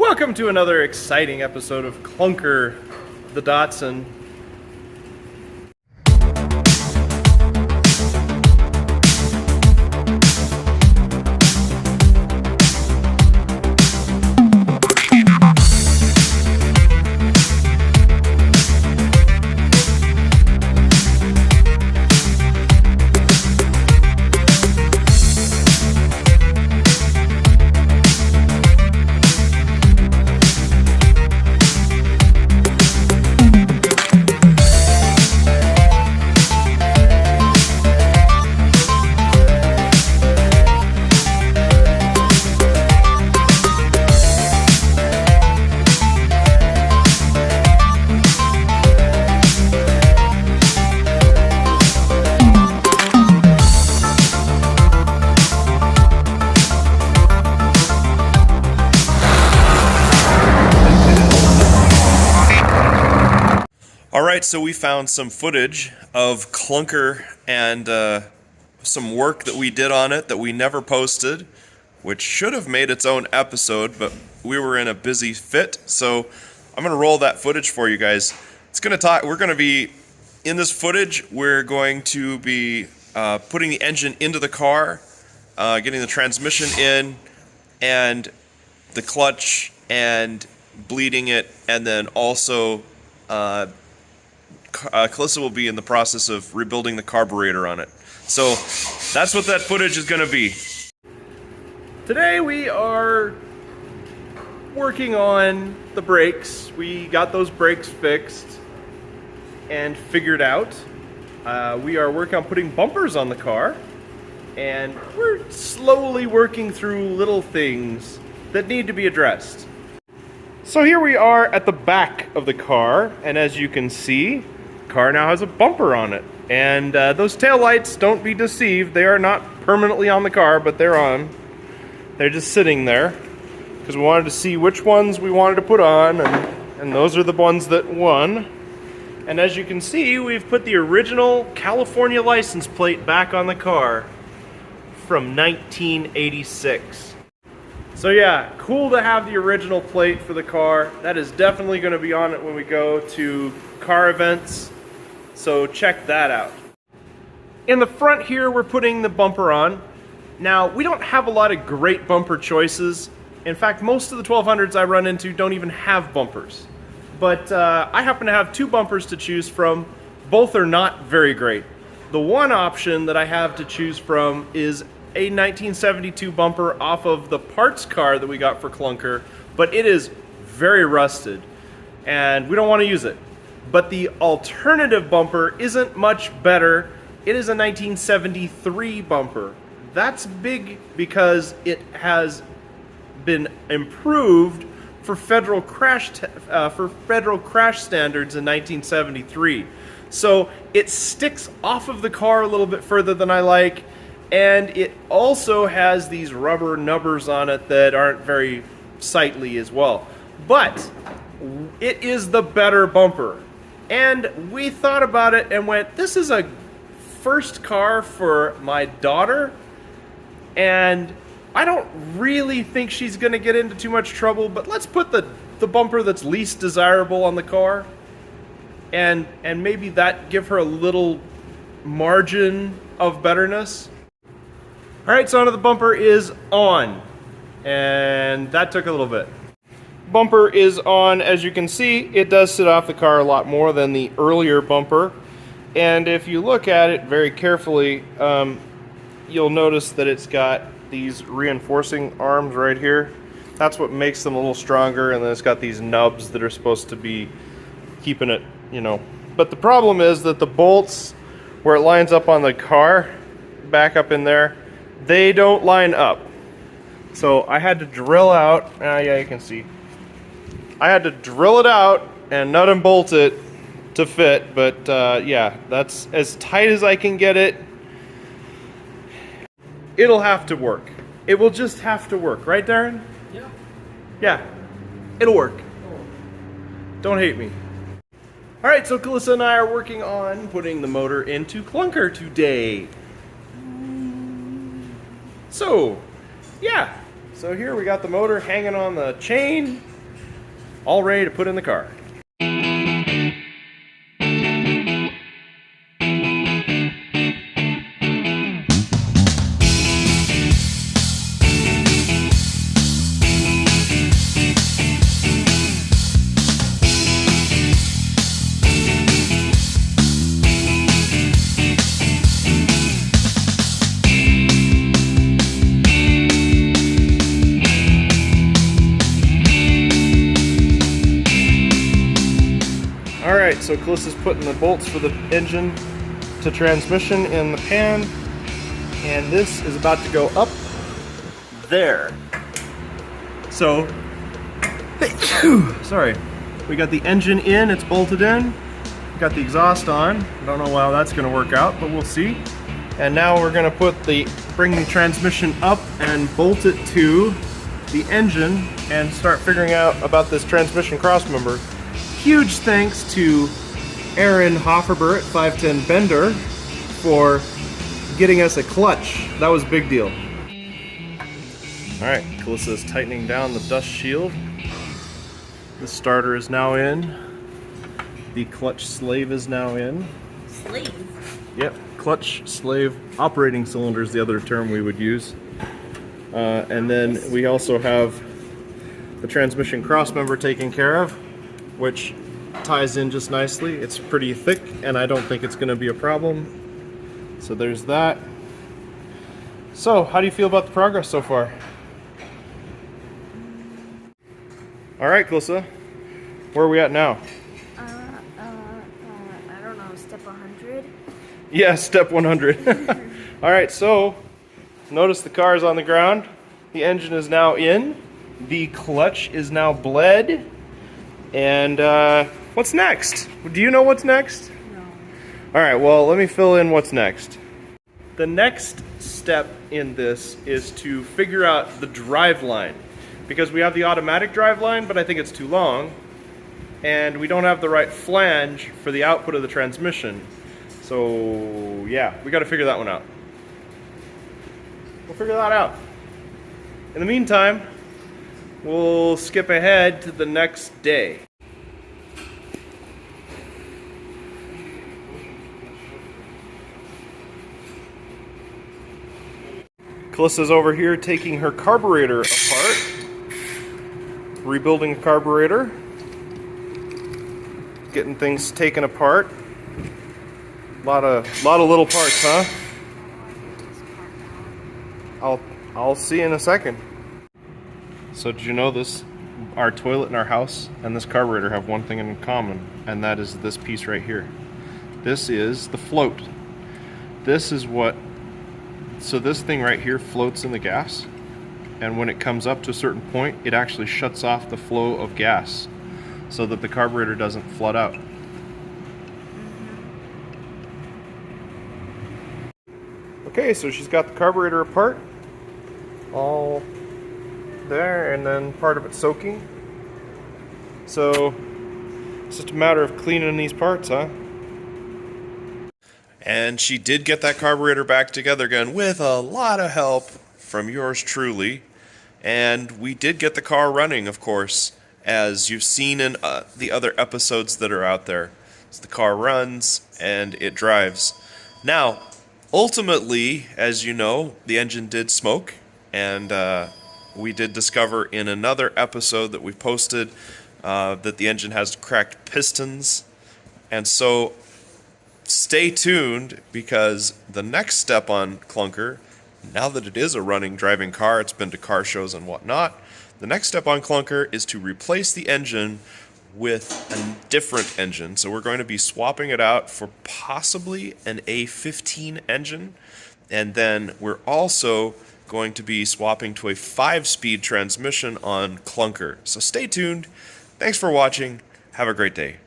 Welcome to another exciting episode of Klunker the Datsun. Alright, so we found some footage of Klunker and some work that we did on it that we never posted, which should have made its own episode, but we were in a busy fit, so I'm going to roll that footage for you guys. We're going to be, in this footage, we're going to be putting the engine into the car, getting the transmission in, and the clutch, and bleeding it, and then also Calissa will be in the process of rebuilding the carburetor on it. So that's what that footage is going to be. Today we are working on the brakes. We got those brakes fixed and figured out. We are working on putting bumpers on the car, and we're slowly working through little things that need to be addressed. So here we are at the back of the car, and as you can see, the car now has a bumper on it. And those taillights, don't be deceived, they are not permanently on the car, but they're on. They're just sitting there, because we wanted to see which ones we wanted to put on, and those are the ones that won. And as you can see, we've put the original California license plate back on the car from 1986. So yeah, cool to have the original plate for the car. That is definitely going to be on it when we go to car events, so check that out. In the front here, we're putting the bumper on. Now, we don't have a lot of great bumper choices. In fact, most of the 1200s I run into don't even have bumpers. But I happen to have two bumpers to choose from. Both are not very great. The one option that I have to choose from is a 1972 bumper off of the parts car that we got for Klunker, but it is very rusted, and we don't want to use it. But the alternative bumper isn't much better. It is a 1973 bumper. That's big because it has been improved for federal crash standards in 1973. So it sticks off of the car a little bit further than I like, and it also has these rubber nubbers on it that aren't very sightly as well. But it is the better bumper. And we thought about it and went, this is a first car for my daughter, and I don't really think she's going to get into too much trouble, but let's put the bumper that's least desirable on the car, and maybe that give her a little margin of betterness. Alright, so now the bumper is on, and that took a little bit. Bumper is on. As you can see, it does sit off the car a lot more than the earlier bumper, and if you look at it very carefully, you'll notice that it's got these reinforcing arms right here. That's what makes them a little stronger, and then it's got these nubs that are supposed to be keeping it, But the problem is that the bolts where it lines up on the car, back up in there, they don't line up. So I had to drill out, yeah, you can see. I had to drill it out and nut and bolt it to fit, but yeah, that's as tight as I can get it. It'll have to work. It will just have to work, right, Darren? Yeah. Yeah, it'll work. Don't hate me. Alright, so Calissa and I are working on putting the motor into Klunker today. So, yeah. So here we got the motor hanging on the chain. all ready to put in the car. Alright, so Callista's putting the bolts for the engine to transmission in the pan, and this is about to go up there. So, sorry, we got the engine in, it's bolted in, got the exhaust on. I don't know how that's going to work out, but we'll see. And now we're going to bring the transmission up and bolt it to the engine and start figuring out about this transmission crossmember. Huge thanks to Aaron Hofferber at 510 Bender for getting us a clutch. That was a big deal. Alright, Calista is tightening down the dust shield. The starter is now in. The clutch slave is now in. Slave? Yep, clutch slave operating cylinder is the other term we would use. And then we also have the transmission crossmember taken care of, which ties in just nicely. It's pretty thick, and I don't think it's going to be a problem. So there's that. So, how do you feel about the progress so far? Alright, Calista, where are we at now? I don't know, step 100? Yeah, step 100. Alright, so, notice the car is on the ground. The engine is now in. The clutch is now bled. And what's next? Do you know what's next? No. Alright, well, let me fill in what's next. The next step in this is to figure out the drive line. Because we have the automatic drive line, but I think it's too long. And we don't have the right flange for the output of the transmission. So, yeah, we got to figure that one out. We'll figure that out. In the meantime, we'll skip ahead to the next day. Callista's over here taking her carburetor apart, rebuilding the carburetor, getting things taken apart. A lot of little parts, huh? I'll see in a second. So did you know this? Our toilet in our house and this carburetor have one thing in common, and that is this piece right here. This is the float. This is what, so this thing right here floats in the gas, and when it comes up to a certain point, it actually shuts off the flow of gas so that the carburetor doesn't flood out. Okay, so she's got the carburetor apart, all there, and then part of it soaking. So it's just a matter of cleaning these parts, huh? And she did get that carburetor back together again with a lot of help from yours truly. And we did get the car running, of course, as you've seen in the other episodes that are out there. So the car runs and it drives. Now, ultimately, as you know, the engine did smoke, and we did discover in another episode that we posted that the engine has cracked pistons. And so stay tuned, because the next step on Klunker, now that it is a running, driving car, it's been to car shows and whatnot, the next step on Klunker is to replace the engine with a different engine. So we're going to be swapping it out for possibly an A15 engine, and then we're also going to be swapping to a 5-speed transmission on Klunker. So stay tuned. Thanks for watching. Have a great day.